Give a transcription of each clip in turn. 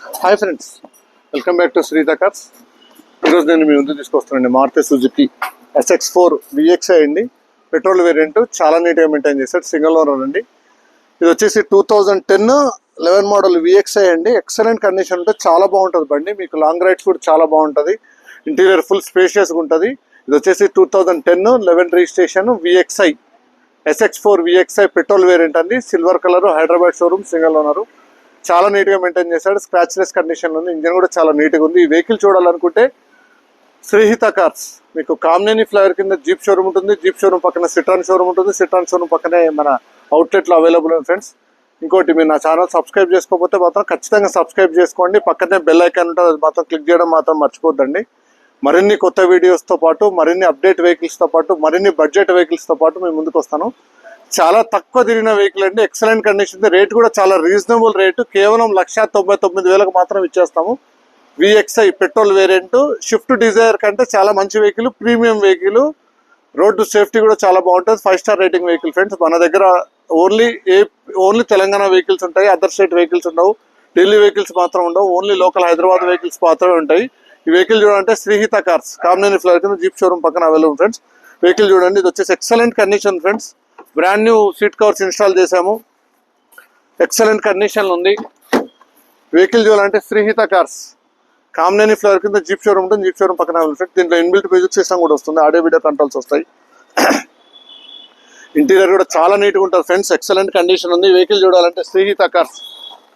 Hi friends, welcome back to Sritha cars. ఈరోజు నేను మీ ముందు తీసుకొస్తున్నానండి మారుతి సుజుకి SX4 VXi అండి. పెట్రోల్ వేరియంట్, చాలా నీట్గా మెయింటైన్ చేశాడు. సింగిల్ ఓనర్ అండి. ఇది వచ్చేసి 2010-11 మోడల్ VXi అండి. ఎక్సలెంట్ కండిషన్ ఉంటుంది, చాలా బాగుంటుంది బండి. మీకు లాంగ్ రైడ్స్ కూడా చాలా బాగుంటుంది. ఇంటీరియర్ ఫుల్ స్పేషియస్గా ఉంటుంది. ఇది వచ్చేసి 2010-11 registration VXi SX4 VXi petrol variant అండి. Silver colour, Hyderabad showroom, single owner. చాలా నీట్గా మెయింటైన్ చేశాడు. స్క్రాచ్లెస్ కండిషన్ ఉంది. ఇంజన్ కూడా చాలా నీట్గా ఉంది. ఈ వెహికల్ చూడాలనుకుంటే శ్రీహిత కార్స్, మీకు కామినేని ఫ్లైఓవర్ కింద జీప్ షోరూమ్ ఉంటుంది. జీప్ షోరూమ్ పక్కన సిట్రాన్ షోరూమ్ ఉంటుంది. సిట్రాన్ షోరూమ్ పక్కనే మన అవుట్లెట్లో అవైలబుల్ ఉంది ఫ్రెండ్స్. ఇంకోటి, మీరు నా ఛానల్ సబ్స్క్రైబ్ చేసుకోకపోతే మాత్రం ఖచ్చితంగా సబ్స్క్రైబ్ చేసుకోండి. పక్కనే బెల్ ఐకాన్ ఉంటుంది, అది మాత్రం క్లిక్ చేయడం మాత్రం మర్చిపోద్దండి. మరిన్ని కొత్త వీడియోస్తో పాటు, మరిన్ని అప్డేట్ వెహికల్స్తో పాటు, మరిన్ని బడ్జెట్ వెహికల్స్తో పాటు మేము ముందుకు వస్తాను. చాలా తక్కువ తిరిగిన వెహికల్ అండి. Excellent condition. రేట్ కూడా చాలా రీజనబుల్ రేటు. కేవలం 1,99,000 మాత్రం ఇచ్చేస్తాము. VXi petrol variant, Swift Dzire కంటే చాలా మంచి vehicle, premium vehicle. Road safety కూడా చాలా బాగుంటుంది. 5 స్టార్ రేటింగ్ వెహికల్ ఫ్రెండ్స్. మన దగ్గర ఓన్లీ తెలంగాణ వెహికల్స్ ఉంటాయి. అదర్ స్టేట్ వెహికల్స్ ఉండవు. ఢిల్లీ వెహికల్స్ మాత్రం ఉండవు. ఓన్లీ లోకల్ హైదరాబాద్ వెహికల్స్ మాత్రమే ఉంటాయి. ఈ వెహికల్ చూడాలంటే శ్రీహిత కార్స్, కామినేని ఫ్లైఓవర్ కింద జీప్ షోరూమ్ పక్కన అవైలబుల్ ఫ్రెండ్స్. వెహికల్ చూడండి. ఇది వచ్చేసి excellent condition friends. Brand new seat covers install చేసాము. ఎక్సలెంట్ కండిషన్ ఉంది. వెహికల్ చూడాలంటే శ్రీహిత కార్స్, కామినేని ఫ్లైఓవర్ కింద జీప్ షోరూమ్ ఉంటుంది. జీప్ షోరూమ్ పక్కన అవైలబుల్ ఫ్రెండ్స్. దీంట్లో ఇన్బిల్ట్ మ్యూజిక్ సిస్టమ్ కూడా వస్తుంది. ఆడియో వీడియో కంట్రోల్స్ వస్తాయి. ఇంటీరియర్ కూడా చాలా నీట్గా ఉంటుంది ఫ్రెండ్స్. ఎక్సలెంట్ కండిషన్ ఉంది. వెహికల్ చూడాలంటే శ్రీహిత కార్స్,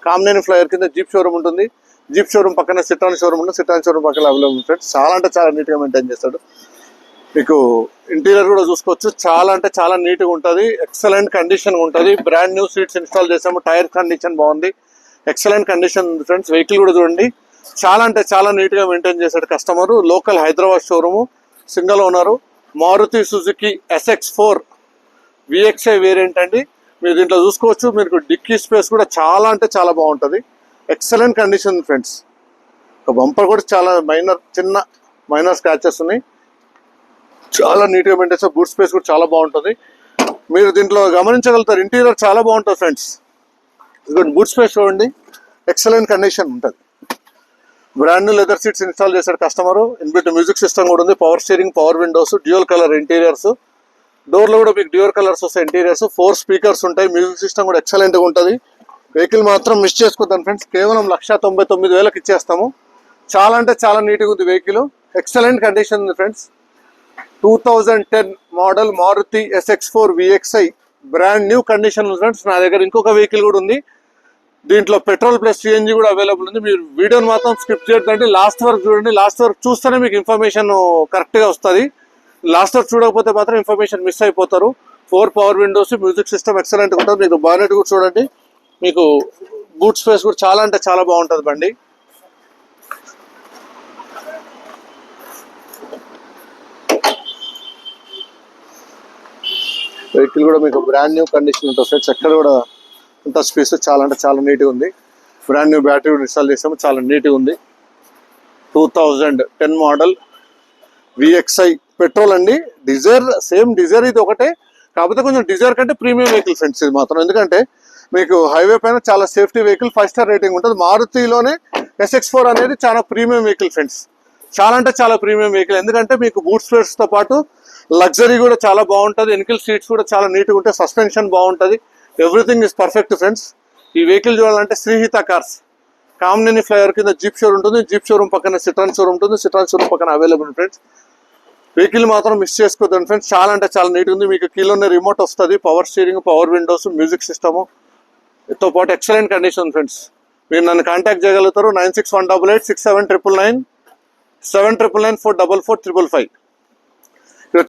కామినేని ఫ్లైఓవర్ కింద జీప్ షోరూమ్ ఉంటుంది. జీప్ షోరూమ్ పక్కన సిట్రాన్ షోరూమ్ ఉంటుంది. సిట్రాన్ షోరూమ్ పక్కన అవైలబుల్ ఫ్రెండ్స్. చాలా అంటే చాలా నీట్గా మెయింటైన్ చేస్తాడు. మీకు ఇంటీరియర్ కూడా చూసుకోవచ్చు. చాలా అంటే చాలా నీట్గా ఉంటుంది. ఎక్సలెంట్ కండిషన్ ఉంటుంది. బ్రాండ్ న్యూ సీట్స్ ఇన్స్టాల్ చేసాము. టైర్ కండిషన్ బాగుంది. ఎక్సలెంట్ కండిషన్ ఉంది ఫ్రెండ్స్. వెహికల్ కూడా చూడండి. చాలా అంటే చాలా నీట్గా మెయింటైన్ చేశాడు customer. Local Hyderabad showroom, single owner. Maruti Suzuki SX4 VXi variant అండి. మీరు దీంట్లో చూసుకోవచ్చు. మీకు డిక్కీ స్పేస్ కూడా చాలా అంటే చాలా బాగుంటుంది. Excellent condition friends. ఒక బంపర్ కూడా చాలా చిన్న మైనర్ స్క్రాచెస్ ఉన్నాయి. చాలా నీట్గా మెయింటైన్ చేస్తారు. బూట్ స్పేస్ కూడా చాలా బాగుంటుంది. మీరు దీంట్లో గమనించగలుగుతారు. ఇంటీరియర్ చాలా బాగుంటుంది ఫ్రెండ్స్. ఇదిగోండి, బూట్ స్పేస్ చూడండి. ఎక్సలెంట్ కండిషన్ ఉంటుంది. Brand new leather seats install చేశాడు కస్టమరు. ఇన్బిల్ట్ మ్యూజిక్ సిస్టమ్ కూడా ఉంది. Power steering, power windows, dual colour interiors. డోర్లో కూడా మీకు డ్యూయల్ కలర్స్ వస్తాయి ఇంటీరియర్స్. 4 స్పీకర్స్ ఉంటాయి. మ్యూజిక్ సిస్టమ్ కూడా ఎక్సలెంట్గా ఉంటుంది. వెహికల్ మాత్రం మిస్ చేసుకోద్దాం ఫ్రెండ్స్. కేవలం 1,99,000 ఇచ్చేస్తాము. చాలా అంటే చాలా నీట్గా ఉంది వెహికల్. ఎక్సలెంట్ కండిషన్ ఉంది friends. 2010 model Maruti SX4 VXi brand new condition ఉంది ఫ్రెండ్స్. నా దగ్గర ఇంకొక వెహికల్ కూడా ఉంది. దీంట్లో పెట్రోల్ ప్లస్ CNG కూడా అవైలబుల్ ఉంది. మీరు వీడియోని మాత్రం స్కిప్ చేయొద్దండి. లాస్ట్ వరకు చూడండి. లాస్ట్ వరకు చూస్తేనే మీకు ఇన్ఫర్మేషన్ కరెక్ట్గా వస్తుంది. లాస్ట్ వరకు చూడకపోతే మాత్రం ఇన్ఫర్మేషన్ మిస్ అయిపోతారు. 4 పవర్ విండోస్, మ్యూజిక్ సిస్టమ్ ఎక్సలెంట్గా ఉంటుంది. మీకు బానెట్ కూడా చూడండి. మీకు బూట్ స్పేస్ కూడా చాలా అంటే చాలా బాగుంటుంది బండి. వెహికల్ కూడా మీకు బ్రాండ్ న్యూ కండిషన్ ఉంటుంది ఫ్రెండ్స్. ఎక్కడ కూడా అంత స్పేస్ చాలా అంటే చాలా నీట్గా ఉంది. బ్రాండ్ న్యూ బ్యాటరీ కూడా ఇన్స్టాల్ చేసాము. చాలా నీట్గా ఉంది. 2010 మోడల్ VXi పెట్రోల్ అండి. డిజైర్ సేమ్ డిజైర్ ఇది ఒకటే, కాకపోతే కొంచెం డిజైర్ కంటే ప్రీమియం వెహికల్ ఫ్రెండ్స్ ఇది మాత్రం. ఎందుకంటే మీకు హైవే పైన చాలా సేఫ్టీ వెహికల్, 5 స్టార్ రేటింగ్ ఉంటుంది. మారుతిలోనే SX4 అనేది చాలా ప్రీమియం వెహికల్ ఫ్రెండ్స్. చాలా అంటే చాలా ప్రీమియం వెహికల్. ఎందుకంటే మీకు బూట్ స్పేస్తో పాటు లగ్జరీ కూడా చాలా బాగుంటుంది. వెహికల్ సీట్స్ కూడా చాలా నీట్గా ఉంటాయి. సస్పెన్షన్ బాగుంటుంది. Everything is perfect friends. ఈ వెహికల్ చూడాలంటే శ్రీహిత కార్స్, కామినేని ఫ్లైఓవర్ కింద జీప్ షోరూమ్ ఉంటుంది. జీప్ షోరూమ్ పక్కన సిట్రాన్ షోరూమ్ ఉంటుంది. సిట్రాన్ షోరూమ్ పక్కన అవైలబుల్ ఫ్రెండ్స్. వెహికల్ మాత్రం మిస్ చేసుకోవద్దండి ఫ్రెండ్స్. చాలా అంటే చాలా నీట్గా ఉంది. మీకు కీలోనే రిమోట్ వస్తుంది. Power steering, power Windows, music system తో పాటు ఎక్సలెంట్ కండిషన్ ఫ్రెండ్స్. మీరు నన్ను కాంటాక్ట్ చేయగలుగుతారు. 9618867999 7999 444 555.